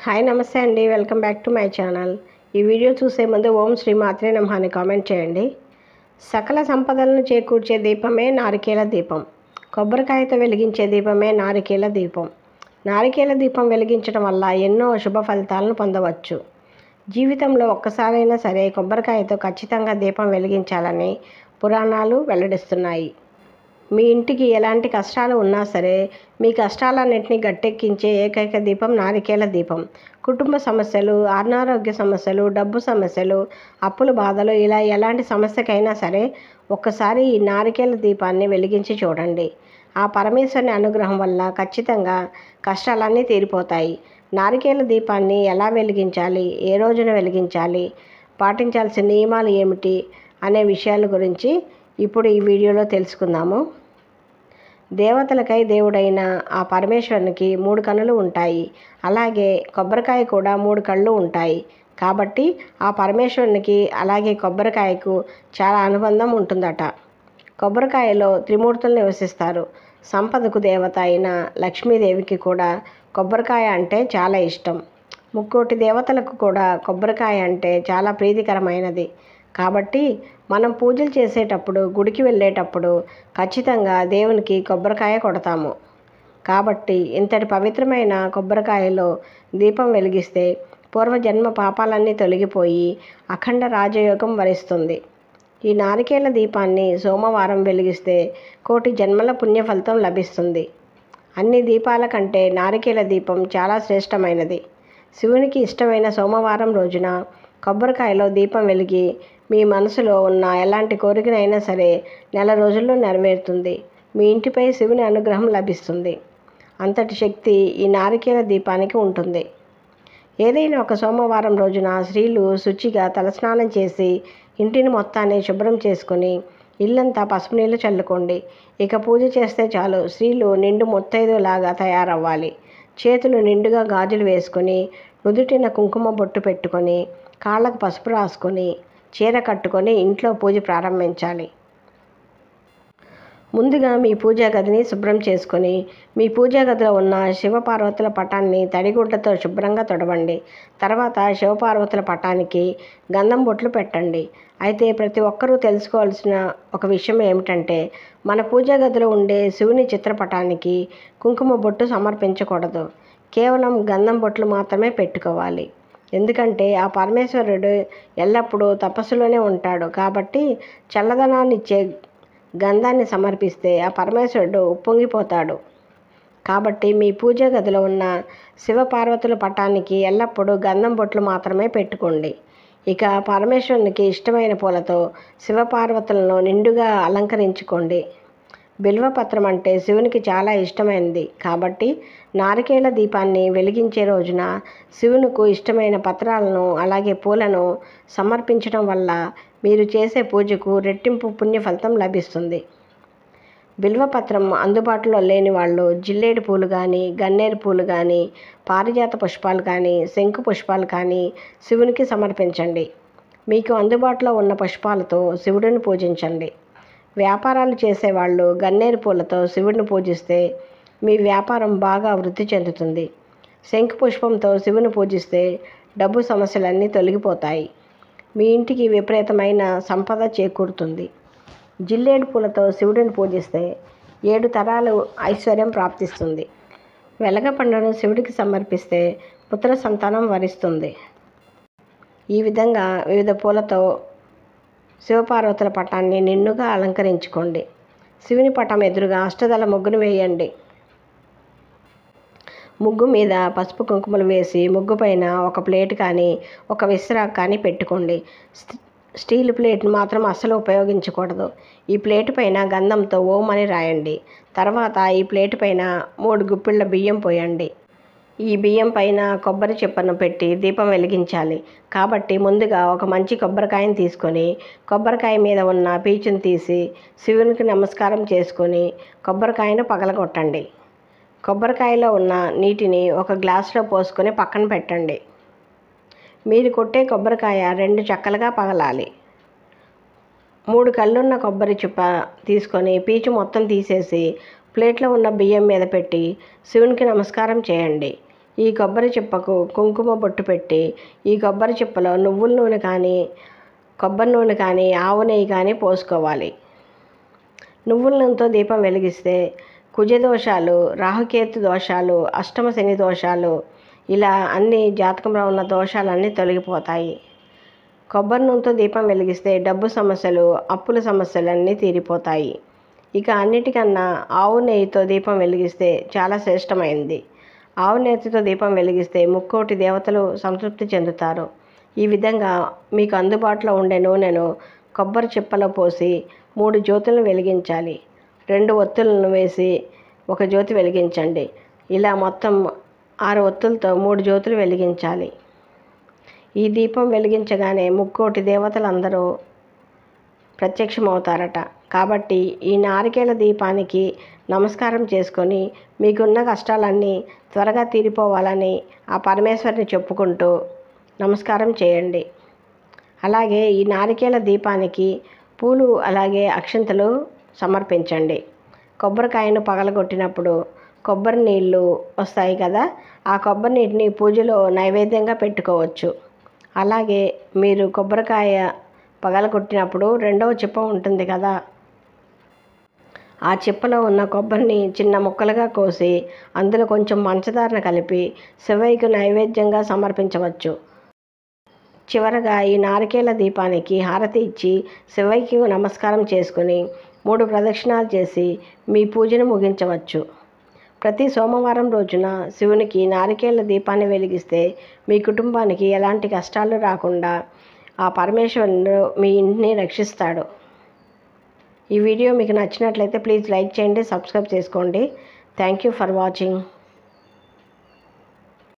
Hi నమస్తే అండి, welcome back to my channel. ఈ వీడియో చూసే ముందు ఓం శ్రీ మాత్రే నమః అని కామెంట్ చేయండి. సకల సంపదలను చేకూర్చే దీపమే నారికేల దీపం. కొబ్బరికాయతో వెలిగించే దీపమే నారికేల దీపం. నారికేల దీపం వెలిగించడం వల్ల ఎన్నో శుభ ఫలితాలను పొందవచ్చు. జీవితంలో ఒక్కసారైనా సరే కొబ్బరికాయతో ఖచ్చితంగా దీపం వెలిగించాలని పురాణాలు వెల్లడిస్తున్నాయి. మీ ఇంటికి ఎలాంటి కష్టాలు ఉన్నా సరే మీ కష్టాలన్నింటినీ గట్టెక్కించే ఏకైక దీపం నారికేల దీపం. కుటుంబ సమస్యలు, అనారోగ్య సమస్యలు, డబ్బు సమస్యలు, అప్పుల బాధలు, ఇలా ఎలాంటి సమస్యకైనా సరే ఒక్కసారి ఈ నారికేల దీపాన్ని వెలిగించి చూడండి. ఆ పరమేశ్వరుని అనుగ్రహం వల్ల ఖచ్చితంగా కష్టాలన్నీ తీరిపోతాయి. నారికేల దీపాన్ని ఎలా వెలిగించాలి, ఏ రోజున వెలిగించాలి, పాటించాల్సిన నియమాలు ఏమిటి అనే విషయాల గురించి ఇప్పుడు ఈ వీడియోలో తెలుసుకుందాము. దేవతలకై దేవుడైన ఆ పరమేశ్వరునికి 3 కన్నులు ఉంటాయి. అలాగే కొబ్బరికాయ కూడా 3 కళ్ళు ఉంటాయి. కాబట్టి ఆ పరమేశ్వరునికి అలాగే కొబ్బరికాయకు చాలా అనుబంధం ఉంటుందట. కొబ్బరికాయలో త్రిమూర్తులు నివసిస్తారు. సంపదకు దేవత అయిన లక్ష్మీదేవికి కూడా కొబ్బరికాయ అంటే చాలా ఇష్టం. 3 దేవతలకు కూడా కొబ్బరికాయ అంటే చాలా ప్రీతికరమైనది. కాబట్టి మనం పూజలు చేసేటప్పుడు, గుడికి వెళ్ళేటప్పుడు ఖచ్చితంగా దేవునికి కొబ్బరికాయ కొడతాము. కాబట్టి ఇంతటి పవిత్రమైన కొబ్బరికాయలో దీపం వెలిగిస్తే పూర్వజన్మ పాపాలన్నీ తొలగిపోయి అఖండ రాజయోగం వరిస్తుంది. ఈ నారికేల దీపాన్ని సోమవారం వెలిగిస్తే 1,000,000 జన్మల పుణ్యఫలితం లభిస్తుంది. అన్ని దీపాల కంటే నారికేల దీపం చాలా శ్రేష్టమైనది. శివునికి ఇష్టమైన సోమవారం రోజున కొబ్బరికాయలో దీపం వెలిగి మీ మనసులో ఉన్న ఎలాంటి కోరికనైనా సరే నెల రోజుల్లో నెరవేరుతుంది. మీ ఇంటిపై శివుని అనుగ్రహం లభిస్తుంది. అంతటి శక్తి ఈ నారికేల దీపానికి ఉంటుంది. ఏదైనా ఒక సోమవారం రోజున స్త్రీలు శుచిగా తలస్నానం చేసి ఇంటిని మొత్తాన్ని శుభ్రం చేసుకొని ఇల్లంతా పసుపు నీళ్ళు చల్లుకోండి. ఇక పూజ చేస్తే చాలు. స్త్రీలు నిండు ముత్తైదులాగా తయారవ్వాలి. చేతులు నిండుగా గాజులు వేసుకొని, నుదుటిన కుంకుమ బొట్టు పెట్టుకొని, కాళ్ళకు పసుపు రాసుకొని, చీర కట్టుకొని ఇంట్లో పూజ ప్రారంభించాలి. ముందుగా మీ పూజా గదిని శుభ్రం చేసుకొని మీ పూజా గదిలో ఉన్న శివపార్వతుల పటాన్ని తడిగుడ్డతో శుభ్రంగా తొడవండి. తర్వాత శివపార్వతుల పటానికి గంధం బొట్లు పెట్టండి. అయితే ప్రతి ఒక్కరూ తెలుసుకోవాల్సిన ఒక విషయం ఏమిటంటే, మన పూజా గదిలో ఉండే శివుని చిత్రపటానికి కుంకుమ బొట్టు సమర్పించకూడదు. కేవలం గంధం బొట్లు మాత్రమే పెట్టుకోవాలి. ఎందుకంటే ఆ పరమేశ్వరుడు ఎల్లప్పుడూ తపస్సులోనే ఉంటాడు. కాబట్టి చల్లదనాన్ని ఇచ్చే గంధాన్ని సమర్పిస్తే ఆ పరమేశ్వరుడు ఉప్పొంగిపోతాడు. కాబట్టి మీ పూజా గదిలో ఉన్న శివపార్వతుల పటానికి ఎల్లప్పుడూ గంధం బొట్లు మాత్రమే పెట్టుకోండి. ఇక పరమేశ్వరునికి ఇష్టమైన పూలతో శివపార్వతులను నిండుగా అలంకరించుకోండి. బిల్వపత్రం అంటే శివునికి చాలా ఇష్టమైనది. కాబట్టి నారికేల దీపాన్ని వెలిగించే రోజున శివునికి ఇష్టమైన పత్రాలను అలాగే పూలను సమర్పించడం వల్ల మీరు చేసే పూజకు రెట్టింపు పుణ్యఫలితం లభిస్తుంది. బిల్వపత్రం అందుబాటులో లేని వాళ్ళు జిల్లేడు పూలు కానీ, గన్నేరు పూలు కానీ, పారిజాత పుష్పాలు కానీ, శంకు పుష్పాలు కానీ శివునికి సమర్పించండి. మీకు అందుబాటులో ఉన్న పుష్పాలతో శివుడిని పూజించండి. వ్యాపారాలు చేసేవాళ్ళు గన్నేరు పూలతో శివుడిని పూజిస్తే మీ వ్యాపారం బాగా వృద్ధి చెందుతుంది. శంకు పుష్పంతో శివుని పూజిస్తే డబ్బు సమస్యలన్నీ తొలగిపోతాయి. మీ ఇంటికి విపరీతమైన సంపద చేకూరుతుంది. జిల్లేడు పూలతో శివుడిని పూజిస్తే 7 తరాలు ఐశ్వర్యం ప్రాప్తిస్తుంది. వెలగపండును శివుడికి సమర్పిస్తే పుత్ర సంతానం వరిస్తుంది. ఈ విధంగా వివిధ పూలతో శివపార్వతుల పటాన్ని నిండుగా అలంకరించుకోండి. శివుని పటం ఎదురుగా అష్టదళ ముగ్గును వేయండి. ముగ్గు మీద పసుపు కుంకుమలు వేసి ముగ్గు పైన ఒక ప్లేట్ కానీ, ఒక విస్తరాకు కానీ పెట్టుకోండి. స్టీల్ ప్లేట్ను మాత్రం అస్సలు ఉపయోగించకూడదు. ఈ ప్లేట్ పైన గంధంతో ఓం అని రాయండి. తర్వాత ఈ ప్లేట్ పైన 3 గుప్పిళ్ళ బియ్యం పోయండి. ఈ బియ్యం పైన కొబ్బరి చిప్పను పెట్టి దీపం వెలిగించాలి. కాబట్టి ముందుగా ఒక మంచి కొబ్బరికాయను తీసుకొని కొబ్బరికాయ మీద ఉన్న పీచును తీసి శివునికి నమస్కారం చేసుకొని కొబ్బరికాయను పగలగొట్టండి. కొబ్బరికాయలో ఉన్న నీటిని ఒక గ్లాసులో పోసుకొని పక్కన పెట్టండి. మీరు కొట్టే కొబ్బరికాయ 2 చెక్కలుగా పగలాలి. 3 కళ్ళున్న కొబ్బరి చిప్ప తీసుకొని పీచు మొత్తం తీసేసి ప్లేట్లో ఉన్న బియ్యం మీద పెట్టి శివునికి నమస్కారం చేయండి. ఈ కొబ్బరి చిప్పకు కుంకుమ బొట్టు పెట్టి ఈ కొబ్బరి చిప్పలో నువ్వుల నూనె కానీ కొబ్బరి నూనె కానీ ఆవు నెయ్యి కానీ పోసుకోవాలి. నువ్వుల నూనెతో దీపం వెలిగిస్తే కుజ దోషాలు, రాహుకేతు దోషాలు, అష్టమ శని దోషాలు, ఇలా అన్ని జాతకంలో ఉన్న దోషాలన్నీ తొలగిపోతాయి. కొబ్బరి నూనెతో దీపం వెలిగిస్తే డబ్బు సమస్యలు, అప్పుల సమస్యలు అన్నీ తీరిపోతాయి. ఇక అన్నిటికన్నా ఆవు నెయ్యితో దీపం వెలిగిస్తే చాలా శ్రేష్టమైంది. ఆవు నెయ్యితో దీపం వెలిగిస్తే ముక్కోటి దేవతలు సంతృప్తి చెందుతారు. ఈ విధంగా మీకు అందుబాటులో ఉండే నూనెను కొబ్బరి చిప్పలో పోసి 3 జ్యోతులను వెలిగించాలి. 2 ఒత్తులను వేసి 1 జ్యోతి వెలిగించండి. ఇలా మొత్తం 6 ఒత్తులతో 3 జ్యోతులు వెలిగించాలి. ఈ దీపం వెలిగించగానే ముక్కోటి దేవతలందరూ ప్రత్యక్షమవుతారట. కాబట్టి ఈ నారికేళ దీపానికి నమస్కారం చేసుకొని మీకున్న కష్టాలన్నీ త్వరగా తీరిపోవాలని ఆ పరమేశ్వరిని చెప్పుకుంటూ నమస్కారం చేయండి. అలాగే ఈ నారికేళ దీపానికి పూలు అలాగే అక్షింతలు సమర్పించండి. కొబ్బరికాయను పగలగొట్టినప్పుడు కొబ్బరి నీళ్ళు వస్తాయి కదా, ఆ కొబ్బరి నీటిని పూజలో నైవేద్యంగా పెట్టుకోవచ్చు. అలాగే మీరు కొబ్బరికాయ పగలగొట్టినప్పుడు 2వ చిప్ప ఉంటుంది కదా, ఆ చిప్పలో ఉన్న కొబ్బరిని చిన్న ముక్కలుగా కోసి అందులో కొంచెం పంచదారను కలిపి శివయ్యకు నైవేద్యంగా సమర్పించవచ్చు. చివరగా ఈ నారికేళ దీపానికి హారతి ఇచ్చి శివయ్యకి నమస్కారం చేసుకుని 3 ప్రదక్షిణాలు చేసి మీ పూజను ముగించవచ్చు. ప్రతి సోమవారం రోజున శివునికి నారికేళ దీపాన్ని వెలిగిస్తే మీ కుటుంబానికి ఎలాంటి కష్టాలు రాకుండా ఆ పరమేశ్వరుడు మీ ఇంటిని రక్షిస్తాడు. ఈ వీడియో మీకు నచ్చినట్లయితే ప్లీజ్ లైక్ చేయండి, సబ్స్క్రైబ్ చేసుకోండి. Thank you for watching.